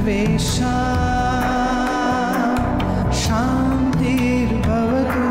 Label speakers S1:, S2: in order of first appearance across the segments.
S1: सर्वेषां शान्तिर्भवतु।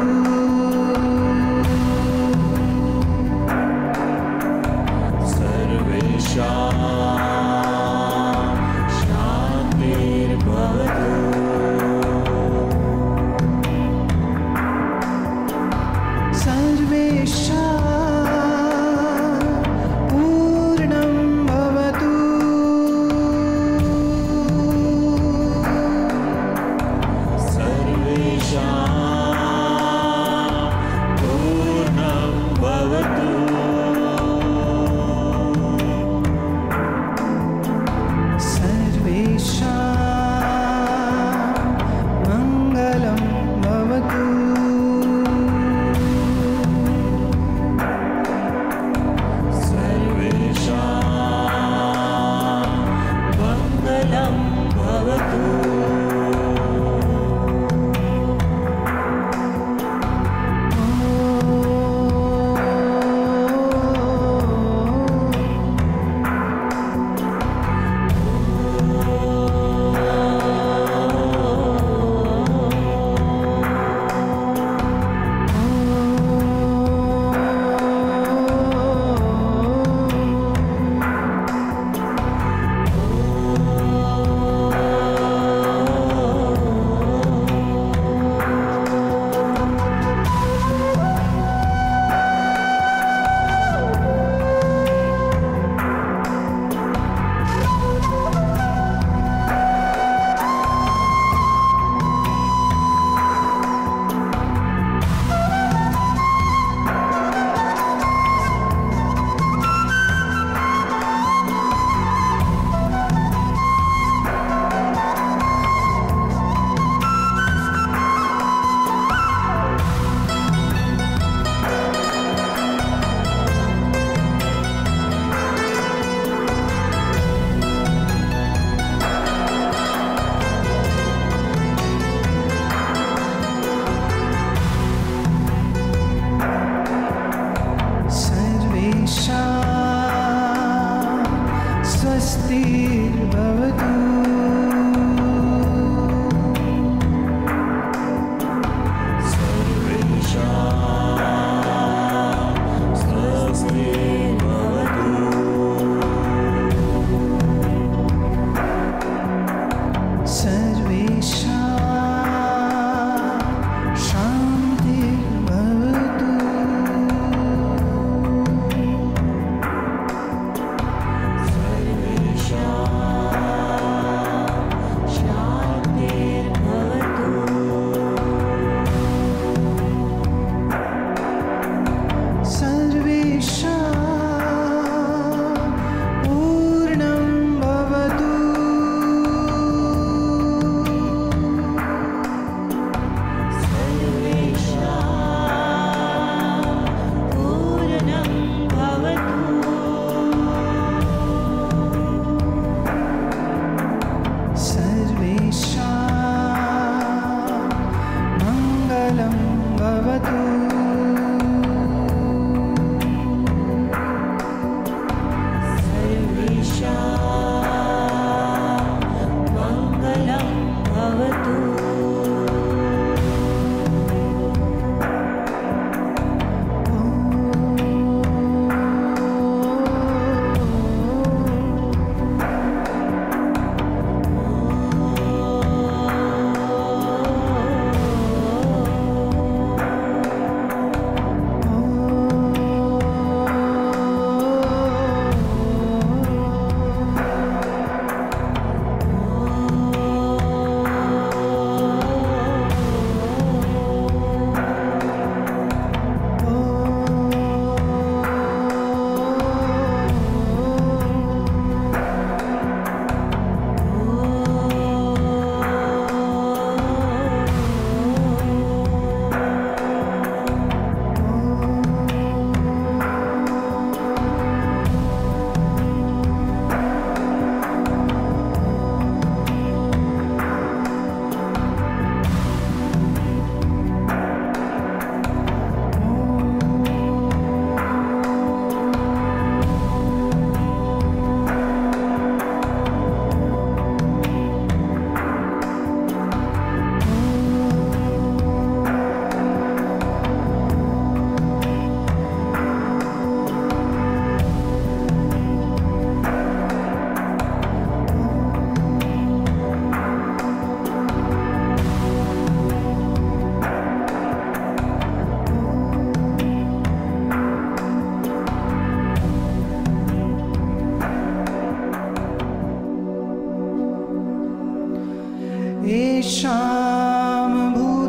S1: येषां भूतानां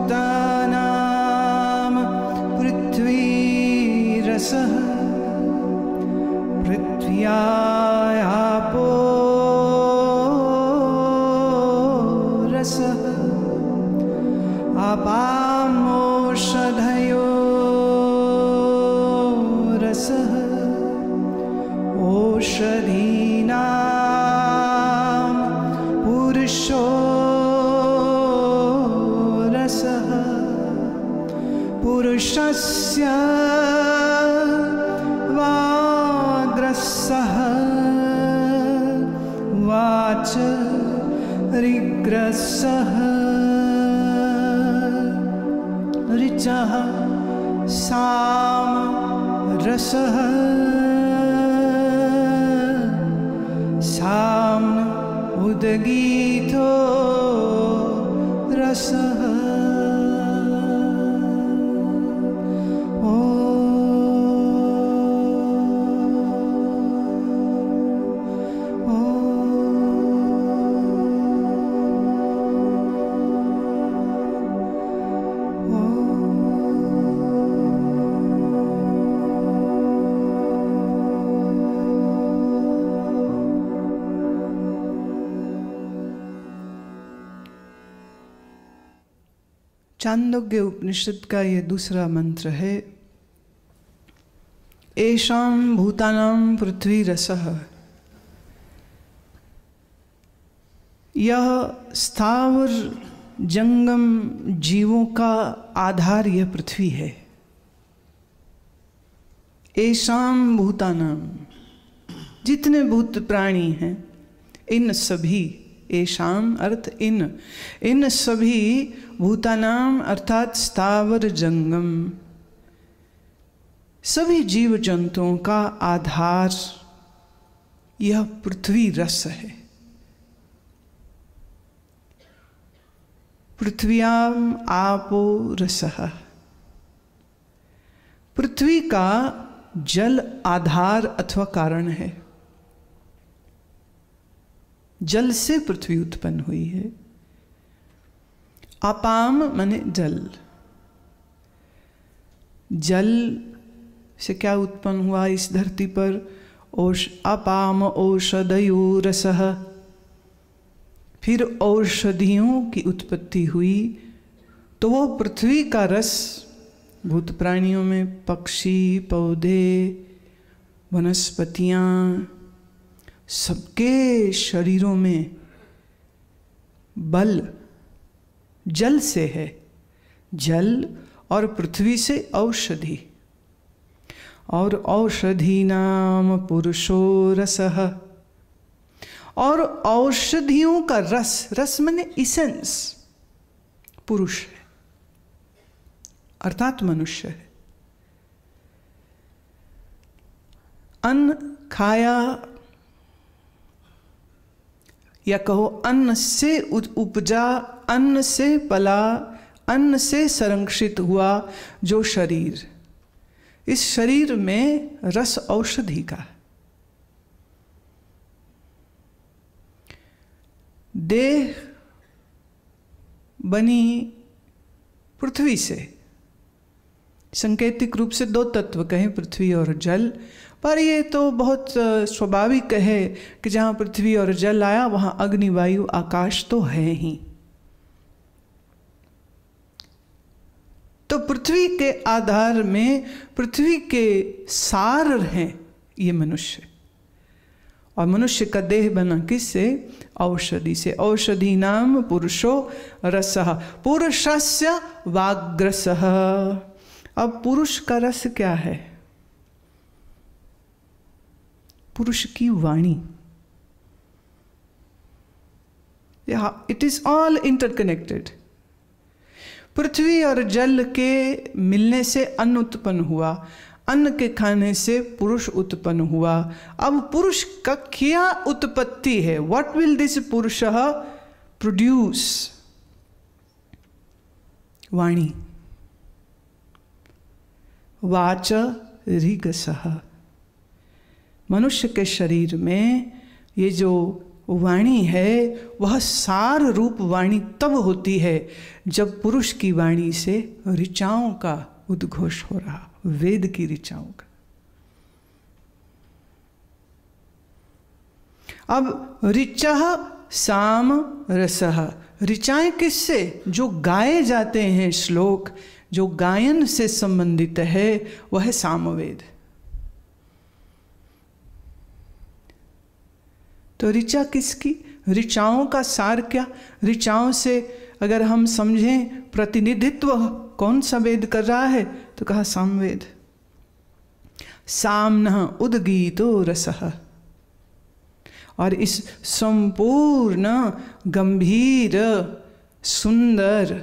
S1: पृथ्वीरसः पृथ्व्यायापो रसः आपामोषधयो रसः ओषधीनां पुरुषो रसः पुरुषस्य वाग्रसः वाच ऋग्रसः ऋचः सामरसः साम्न उदगीतो रसः छांदोग्य उपनिषद का ये दूसरा मंत्र है। येषां भूतानां पृथ्वी रसः। यह स्थावर जंगम जीवों का आधार यह पृथ्वी है। येषां भूतानां, जितने भूत प्राणी हैं, इन सभी, येषां अर्थ इन सभी भूतानाम अर्थात स्थावर जंगम सभी जीव जंतुओं का आधार यह पृथ्वी रस है। पृथ्व्याम आपो रसः। पृथ्वी का जल आधार अथवा कारण है। जल से पृथ्वी उत्पन्न हुई है। अपाम माने जल। जल से क्या उत्पन्न हुआ इस धरती पर? अपाम औषधयो रसः। फिर औषधियों की उत्पत्ति हुई तो वो पृथ्वी का रस भूत प्राणियों में पक्षी, पौधे, वनस्पतियाँ सबके शरीरों में बल जल से है। जल और पृथ्वी से औषधि, और औषधि नाम पुरुषो रसः। और औषधियों का रस, रस माने इसेंस, पुरुष है अर्थात मनुष्य है। अन्न खाया या कहो अन्न से उपजा, अन्न से पला, अन्न से संरक्षित हुआ जो शरीर, इस शरीर में रस औषधि का। देह बनी पृथ्वी से, सांकेतिक रूप से दो तत्व कहें, पृथ्वी और जल, पर ये तो बहुत स्वाभाविक है कि जहाँ पृथ्वी और जल आया वहाँ अग्नि, वायु, आकाश तो है ही। तो पृथ्वी के आधार में पृथ्वी के सार हैं ये मनुष्य, और मनुष्य का देह बना किससे? औषधि से। औषधि नाम पुरुषो रसः। पुरुषस्य वाग्रसः। अब पुरुष का रस क्या है? पुरुष की वाणी। It is all interconnected. पृथ्वी और जल के मिलने से अन्न उत्पन्न हुआ, अन्न के खाने से पुरुष उत्पन्न हुआ। अब पुरुष का क्या उत्पत्ति है? व्हाट विल दिस पुरुषः प्रोड्यूस? वाणी। वाच ऋगसः। मनुष्य के शरीर में ये जो वाणी है वह सार रूप वाणी तब होती है जब पुरुष की वाणी से ऋचाओं का उद्घोष हो रहा, वेद की ऋचाओं का। अब ऋचा साम रसः, ऋचाएं किससे? जो गाए जाते हैं श्लोक, जो गायन से संबंधित है वह है सामवेद। तो ऋचा किसकी? ऋचाओं का सार क्या? ऋचाओं से अगर हम समझें प्रतिनिधित्व कौन सा वेद कर रहा है तो कहा सामवेद। साम्नः उद्गीतो रसः, और इस संपूर्ण गंभीर सुंदर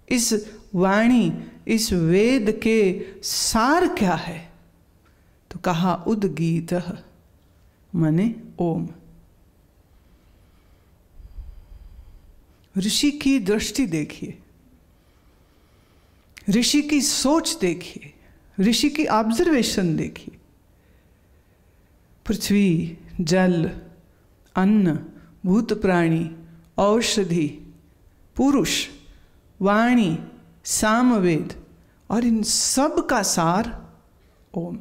S1: इस वाणी, इस वेद के सार क्या है? तो कहा उद्गीतः माने ओम। ऋषि की दृष्टि देखिए, ऋषि की सोच देखिए, ऋषि की ऑब्जर्वेशन देखिए। पृथ्वी, जल, अन्न, भूत प्राणी, औषधि, पुरुष, वाणी, सामवेद, और इन सब का सार ओम।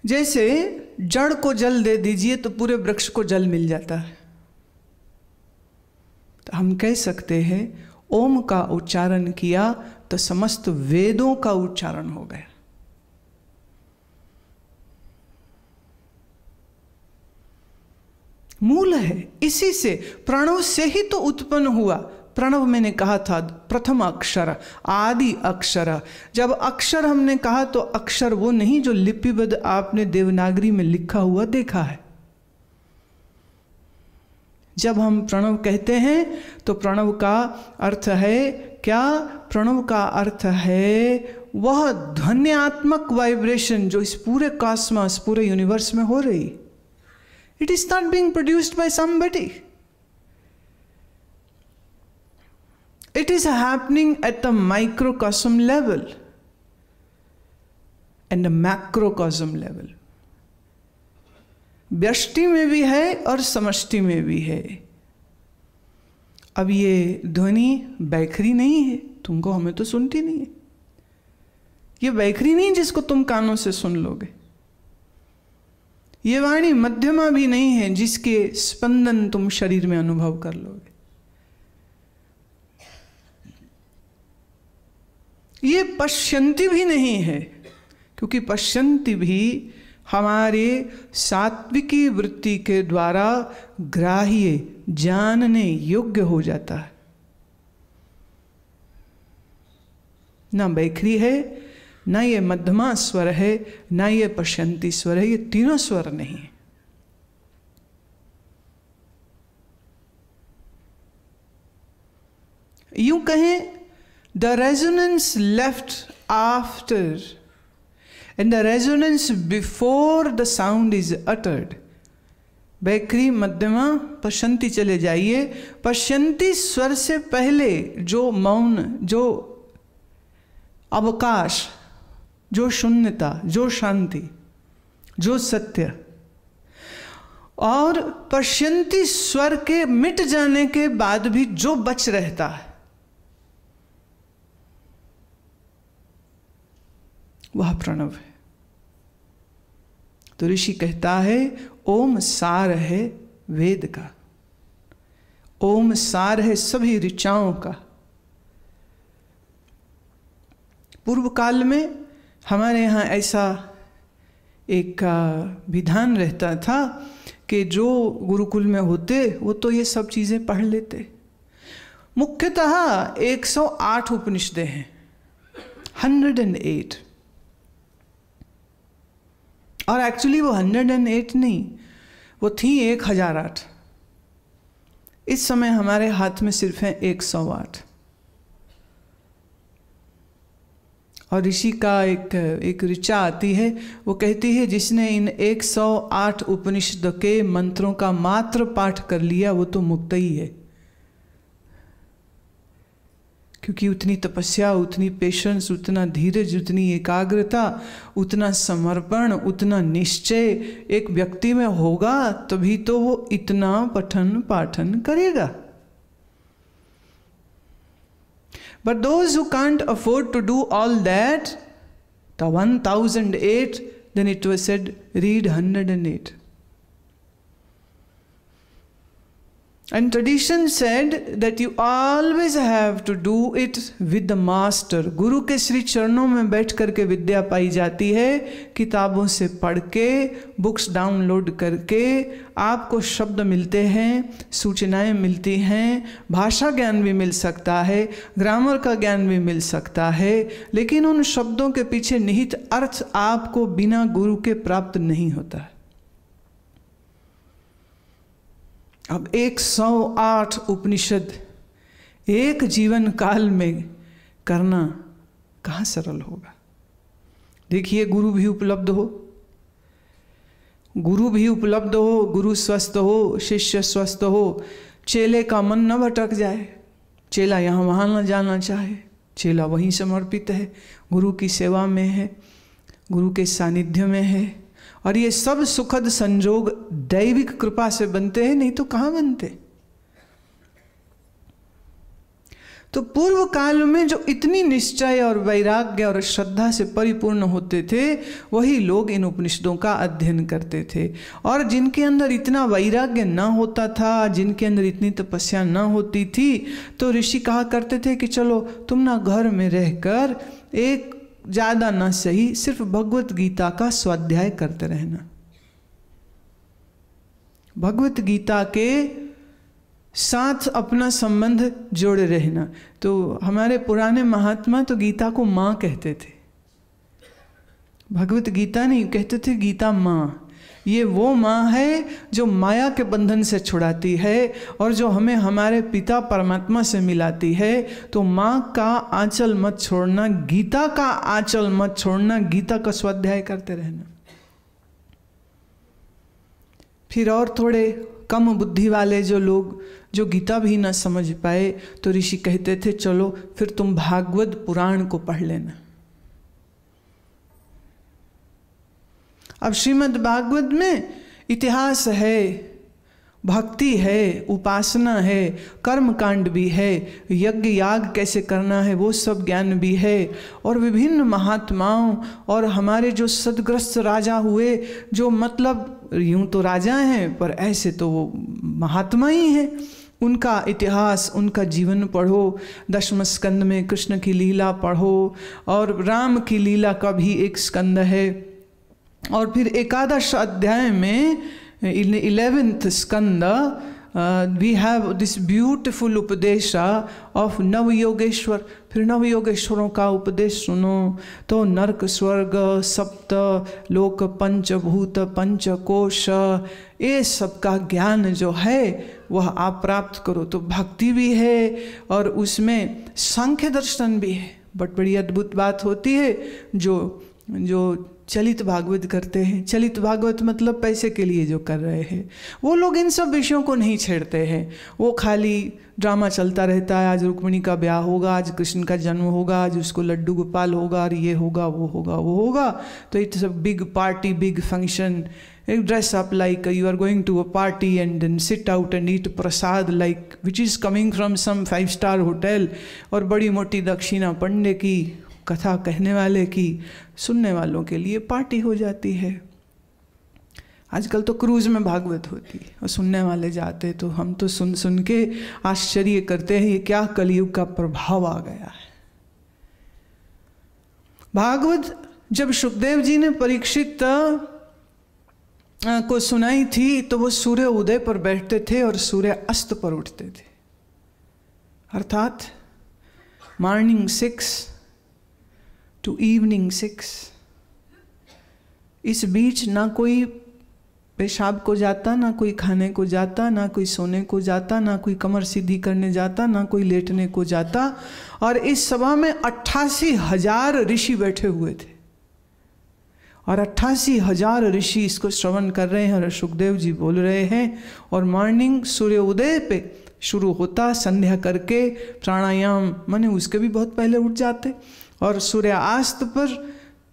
S1: जैसे जड़ को जल दे दीजिए तो पूरे वृक्ष को जल मिल जाता है, तो हम कह सकते हैं ओम का उच्चारण किया तो समस्त वेदों का उच्चारण हो गया। मूल है, इसी से प्रणव से ही तो उत्पन्न हुआ। प्रणव मैंने कहा था प्रथम अक्षर, आदि अक्षर। जब अक्षर हमने कहा तो अक्षर वो नहीं जो लिपिबद्ध आपने देवनागरी में लिखा हुआ देखा है। जब हम प्रणव कहते हैं तो प्रणव का अर्थ है क्या? प्रणव का अर्थ है वह ध्वन्यात्मक वाइब्रेशन जो इस पूरे कॉस्मोस, पूरे यूनिवर्स में हो रही। It is not being produced by somebody, it is happening at the microcosm level and the macrocosm level. व्यष्टि में भी है और समष्टि में भी है। अब ये ध्वनि बैखरी नहीं है, तुमको हमें तो सुनती नहीं है। ये बैखरी नहीं जिसको तुम कानों से सुन लोगे। ये वाणी मध्यमा भी नहीं है जिसके स्पंदन तुम शरीर में अनुभव कर लोगे। ये पश्यंती भी नहीं है, क्योंकि पश्यंती भी हमारे सात्विकी वृत्ति के द्वारा ग्राह्य, जानने योग्य हो जाता है। ना बैखरी है, ना ये मध्यमा स्वर है, ना ये पश्यंती स्वर है, ये तीनों स्वर नहीं है। यूं कहें, the resonance left after and the resonance before the sound is uttered. बैखरी, मध्यमा, पश्यंती चले जाइए। पश्यंती स्वर से पहले जो मौन, जो अवकाश, जो शून्यता, जो शांति, जो सत्य, और पश्यंती स्वर के मिट जाने के बाद भी जो बच रहता है वह प्रणव है। तो ऋषि कहता है ओम सार है वेद का, ओम सार है सभी ऋचाओं का। पूर्व काल में हमारे यहाँ ऐसा एक विधान रहता था कि जो गुरुकुल में होते वो तो ये सब चीज़ें पढ़ लेते। मुख्यतः 108 उपनिषदें हैं, 108। और एक्चुअली वो 108 नहीं, वो थी 1008। इस समय हमारे हाथ में सिर्फ है 108। और ऋषि का एक ऋचा आती है, वो कहती है जिसने इन 108 उपनिषद के मंत्रों का मात्र पाठ कर लिया वो तो मुक्त ही है। क्योंकि उतनी तपस्या, उतनी पेशेंस, उतना धीरज, उतनी एकाग्रता, उतना समर्पण, उतना निश्चय एक व्यक्ति में होगा तभी तो वो इतना पठन पाठन करेगा। But those who can't afford to do all that, the 1008, then it was said, read 108. And tradition said that you always have to do it with the master. गुरु के श्री चरणों में बैठ करके विद्या पाई जाती है, किताबों से पढ़ के, बुक्स डाउनलोड करके आपको शब्द मिलते हैं, सूचनाएं मिलती हैं, भाषा ज्ञान भी मिल सकता है, ग्रामर का ज्ञान भी मिल सकता है, लेकिन उन शब्दों के पीछे निहित अर्थ आपको बिना गुरु के प्राप्त नहीं होता है। अब 108 उपनिषद एक जीवन काल में करना कहाँ सरल होगा। देखिए, गुरु भी उपलब्ध हो, गुरु भी उपलब्ध हो, गुरु स्वस्थ हो, शिष्य स्वस्थ हो, चेले का मन न भटक जाए, चेला यहाँ वहाँ न जाना चाहे, चेला वहीं समर्पित है, गुरु की सेवा में है, गुरु के सानिध्य में है। और ये सब सुखद संजोग दैविक कृपा से बनते हैं, नहीं तो कहाँ बनते। तो पूर्व काल में जो इतनी निश्चय और वैराग्य और श्रद्धा से परिपूर्ण होते थे, वही लोग इन उपनिषदों का अध्ययन करते थे। और जिनके अंदर इतना वैराग्य ना होता था, जिनके अंदर इतनी तपस्या ना होती थी, तो ऋषि कहा करते थे कि चलो तुम ना घर में रहकर एक ज़्यादा ना सही सिर्फ भगवत गीता का स्वाध्याय करते रहना, भगवत गीता के साथ अपना संबंध जोड़े रहना। तो हमारे पुराने महात्मा तो गीता को माँ कहते थे, भगवत गीता नहीं कहते थे, गीता माँ। ये वो माँ है जो माया के बंधन से छुड़ाती है और जो हमें हमारे पिता परमात्मा से मिलाती है। तो माँ का आंचल मत छोड़ना, गीता का आंचल मत छोड़ना, गीता का स्वाध्याय करते रहना। फिर और थोड़े कम बुद्धि वाले जो लोग जो गीता भी ना समझ पाए, तो ऋषि कहते थे चलो फिर तुम भागवत पुराण को पढ़ लेना। अब श्रीमद् भागवत में इतिहास है, भक्ति है, उपासना है, कर्म कांड भी है, यज्ञ याग कैसे करना है वो सब ज्ञान भी है, और विभिन्न महात्माओं और हमारे जो सदग्रस्त राजा हुए, जो मतलब यूं तो राजा हैं पर ऐसे तो वो महात्मा ही हैं, उनका इतिहास, उनका जीवन पढ़ो। 10वें स्कंद में कृष्ण की लीला पढ़ो, और राम की लीला का भी एक स्कंद है। और फिर 11 अध्याय में 11th स्कंद वी हैव दिस ब्यूटिफुल उपदेश ऑफ नवयोगेश्वर। फिर नवयोगेश्वरों का उपदेश सुनो तो नरक स्वर्ग सप्त लोक पंचभूत पंचकोश ये सब का ज्ञान जो है वह आप प्राप्त करो। तो भक्ति भी है और उसमें सांख्य दर्शन भी है। बट बड़ी अद्भुत बात होती है जो चलित भागवत करते हैं। चलित भागवत मतलब पैसे के लिए जो कर रहे हैं, वो लोग इन सब विषयों को नहीं छेड़ते हैं। वो खाली ड्रामा चलता रहता है, आज रुक्मिणी का ब्याह होगा, आज कृष्ण का जन्म होगा, आज उसको लड्डू गोपाल होगा, और ये होगा वो होगा वो होगा। तो it's a big party, big function, dress up like you are going to a party and then sit out and eat prasad like which is coming from some 5-star hotel, और बड़ी मोटी दक्षिणा पढ़ने की, कथा कहने वाले की, सुनने वालों के लिए पार्टी हो जाती है। आजकल तो क्रूज में भागवत होती है और सुनने वाले जाते, तो हम तो सुन सुन के आश्चर्य करते हैं ये क्या कलयुग का प्रभाव आ गया है। भागवत जब सुखदेव जी ने परीक्षित को सुनाई थी तो वो सूर्य उदय पर बैठते थे और सूर्य अस्त पर उठते थे, अर्थात मॉर्निंग 6 to evening 6। इस बीच ना कोई पेशाब को जाता, ना कोई खाने को जाता, ना कोई सोने को जाता, ना कोई कमर सीधी करने जाता, ना कोई लेटने को जाता। और इस सभा में 88,000 ऋषि बैठे हुए थे और 88,000 ऋषि इसको श्रवण कर रहे हैं और सुखदेव जी बोल रहे हैं। और मॉर्निंग सूर्य उदय पे शुरू होता, संध्या करके प्राणायाम माने उसके भी बहुत पहले उठ जाते, और सूर्यास्त पर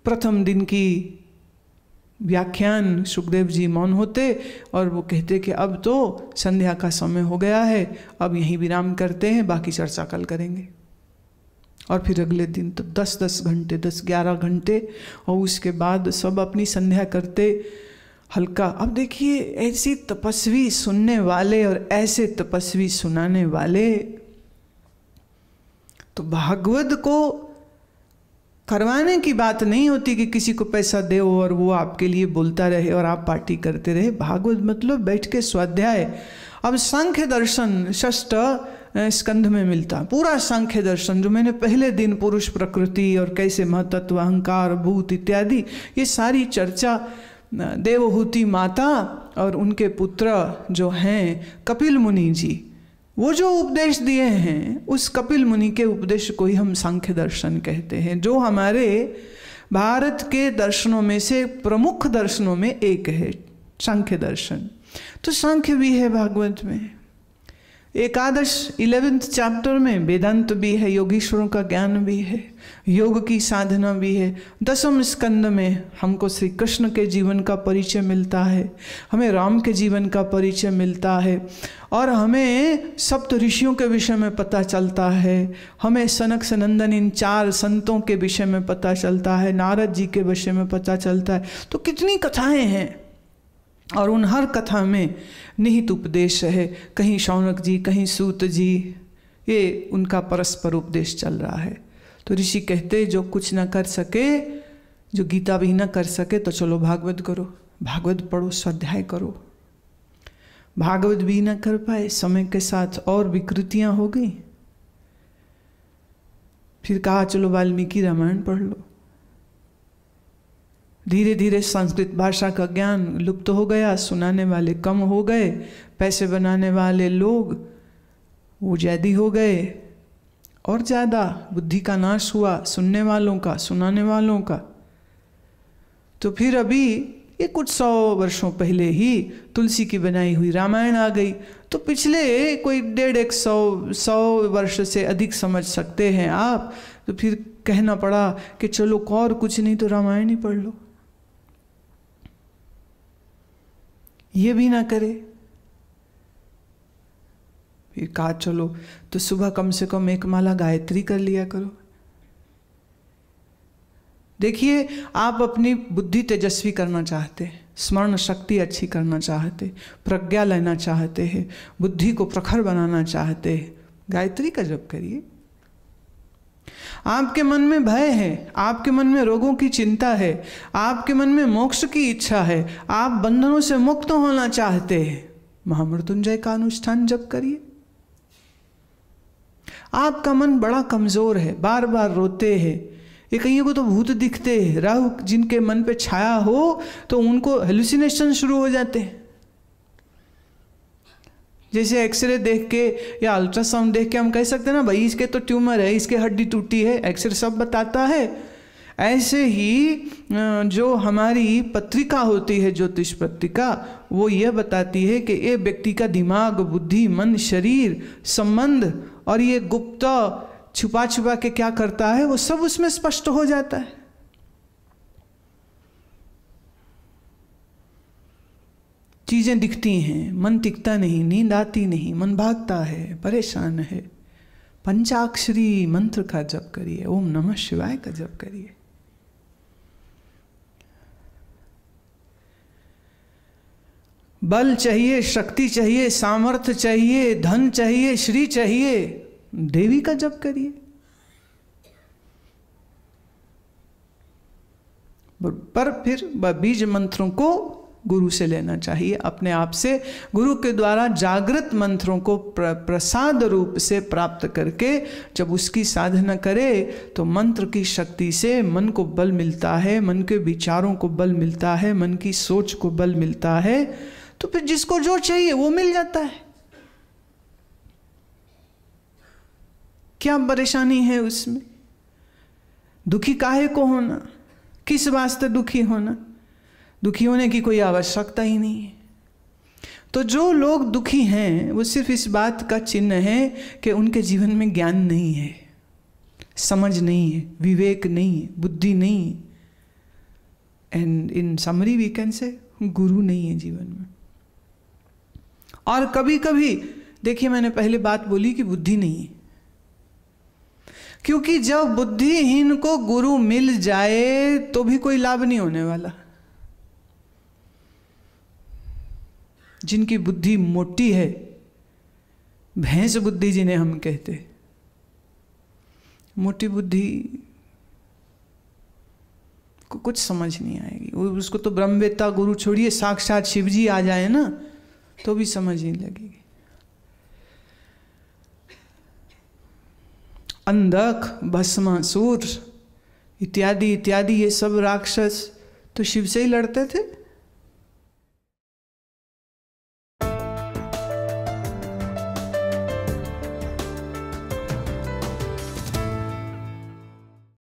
S1: प्रथम दिन की व्याख्यान सुखदेव जी मौन होते और वो कहते कि अब तो संध्या का समय हो गया है, अब यहीं विराम करते हैं, बाकी चर्चा कल करेंगे। और फिर अगले दिन तो 10-10 घंटे, 10-11 घंटे, और उसके बाद सब अपनी संध्या करते हल्का। अब देखिए ऐसी तपस्वी सुनने वाले और ऐसे तपस्वी सुनाने वाले, तो भागवत को करवाने की बात नहीं होती कि किसी को पैसा दे और वो आपके लिए बोलता रहे और आप पार्टी करते रहे। भागवत मतलब बैठ के स्वाध्याय। अब सांख्य दर्शन षष्ठ स्कंध में मिलता, पूरा सांख्य दर्शन जो मैंने पहले दिन पुरुष प्रकृति और कैसे महतत्व अहंकार भूत इत्यादि ये सारी चर्चा देवहूति माता और उनके पुत्र जो हैं कपिल मुनि जी, वो जो उपदेश दिए हैं उस कपिल मुनि के उपदेश को ही हम सांख्य दर्शन कहते हैं, जो हमारे भारत के दर्शनों में से प्रमुख दर्शनों में एक है सांख्य दर्शन। तो सांख्य भी है भागवत में, एकादश 11th चैप्टर में वेदांत भी है, योगीश्वरों का ज्ञान भी है, योग की साधना भी है। 10वें स्कंद में हमको श्री कृष्ण के जीवन का परिचय मिलता है, हमें राम के जीवन का परिचय मिलता है, और हमें सप्त ऋषियों के विषय में पता चलता है, हमें सनक सनंदन इन 4 संतों के विषय में पता चलता है, नारद जी के विषय में पता चलता है। तो कितनी कथाएं हैं, और उन हर कथा में निहित उपदेश है। कहीं शौनक जी, कहीं सूत जी, ये उनका परस्पर उपदेश चल रहा है। तो ऋषि कहते जो कुछ न कर सके, जो गीता भी न कर सके, तो चलो भागवत करो, भागवत पढ़ो, स्वाध्याय करो। भागवत भी न कर पाए, समय के साथ और विकृतियां हो गई, फिर कहा चलो वाल्मीकि रामायण पढ़ लो। धीरे धीरे संस्कृत भाषा का ज्ञान लुप्त हो गया, सुनाने वाले कम हो गए, पैसे बनाने वाले लोग वो ज़्यादा हो गए, और ज़्यादा बुद्धि का नाश हुआ, सुनने वालों का, सुनाने वालों का। तो फिर अभी ये कुछ 100 वर्षों पहले ही तुलसी की बनाई हुई रामायण आ गई। तो पिछले कोई 150-100 वर्ष से अधिक समझ सकते हैं आप। तो फिर कहना पड़ा कि चलो और कुछ नहीं तो रामायण ही पढ़ लो। ये भी ना करे, फिर कहा चलो तो सुबह कम से कम 1 माला गायत्री कर लिया करो। देखिए आप अपनी बुद्धि तेजस्वी करना चाहते हैं, स्मरण शक्ति अच्छी करना चाहते, प्रज्ञा लेना चाहते हैं, बुद्धि को प्रखर बनाना चाहते हैं, गायत्री का जप करिए। आपके मन में भय है, आपके मन में रोगों की चिंता है, आपके मन में मोक्ष की इच्छा है, आप बंधनों से मुक्त होना चाहते हैं, महामृत्युंजय का अनुष्ठान जप करिए। आपका मन बड़ा कमजोर है, बार बार रोते हैं, ये कईयों को तो भूत दिखते हैं, राहु जिनके मन पे छाया हो तो उनको हेलुसिनेशन शुरू हो जाते हैं। जैसे एक्सरे देख के या अल्ट्रासाउंड देख के हम कह सकते हैं ना भाई इसके तो ट्यूमर है, इसके हड्डी टूटी है, एक्सरे सब बताता है। ऐसे ही जो हमारी पत्रिका होती है ज्योतिष पत्रिका, वो यह बताती है कि ये व्यक्ति का दिमाग, बुद्धि, मन, शरीर, संबंध और ये गुप्त छुपा छुपा के क्या करता है वो सब उसमें स्पष्ट हो जाता है। चीजें दिखती हैं, मन टिकता नहीं, नींद आती नहीं, मन भागता है, परेशान है। पंचाक्षरी मंत्र का जप करिए, ओम नमः शिवाय का जप करिए। बल चाहिए, शक्ति चाहिए, सामर्थ्य चाहिए, धन चाहिए, श्री चाहिए, देवी का जप करिए। पर फिर बीज मंत्रों को गुरु से लेना चाहिए, अपने आप से गुरु के द्वारा जागृत मंत्रों को प्रसाद रूप से प्राप्त करके जब उसकी साधना करे तो मंत्र की शक्ति से मन को बल मिलता है, मन के विचारों को बल मिलता है, मन की सोच को बल मिलता है। तो फिर जिसको जो चाहिए वो मिल जाता है। क्या परेशानी है उसमें? दुखी काहे को होना, किस वास्ते दुखी होना? दुखी होने की कोई आवश्यकता ही नहीं है। तो जो लोग दुखी हैं वो सिर्फ इस बात का चिन्ह है कि उनके जीवन में ज्ञान नहीं है, समझ नहीं है, विवेक नहीं है, बुद्धि नहीं है, and in summary we can say guru नहीं है जीवन में। और कभी कभी देखिए, मैंने पहले बात बोली कि बुद्धि नहीं है, क्योंकि जब बुद्धिहीन को गुरु मिल जाए तो भी कोई लाभ नहीं होने वाला। जिनकी बुद्धि मोटी है, भैंस बुद्धि जिन्हें हम कहते, मोटी बुद्धि को कुछ समझ नहीं आएगी। उसको तो ब्रह्मवेत्ता गुरु छोड़िए, साक्षात शिवजी आ जाए ना तो भी समझ नहीं लगेगी। अंधक, भस्मासुर इत्यादि इत्यादि ये सब राक्षस तो शिव से ही लड़ते थे।